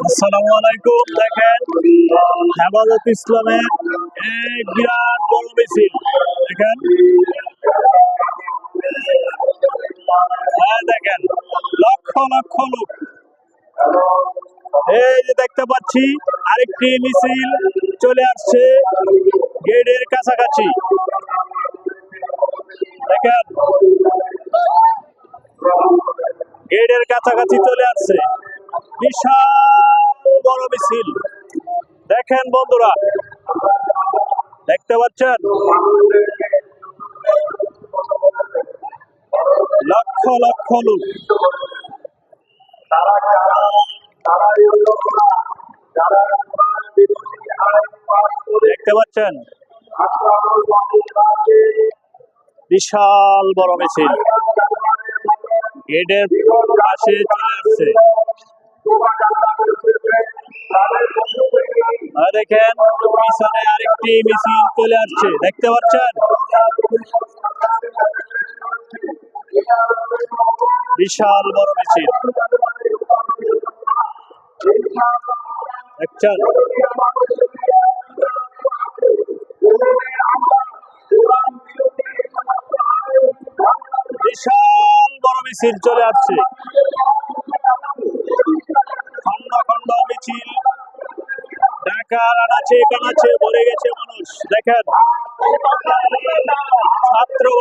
আসসালামু আলাইকুম। দেখেন হেফাজত ইসলামের এক বিরাট বড় মিছিল। দেখেন, হ্যাঁ দেখেন, লক্ষ লক্ষ লোক। এই যে দেখতে পাচ্ছি আরেকটি মিছিল চলে আসছে গেটের কাছাকাছি। দেখেন, গেটের কাছাকাছি চলে আসছে বিশাল বড় মিছিল। দেখেন বন্ধুরা, দেখতে পাচ্ছেন লক্ষ লক্ষ লোক। দেখতে পাচ্ছেন বিশাল বড় মিছিল গেটের পাশে চলে আসছে। দেখেন পিছনে আরেকটি মিছিল চলে আসছে, দেখতে পাচ্ছেন বিশাল বড় মিছিল। দেখছেন বিশাল বড় মিছিল চলে আসছে, খন্ড খন্ড মিছিল। ঢাকার আনাচে কানাচে ভরে গেছে মানুষ। দেখেন ছাত্র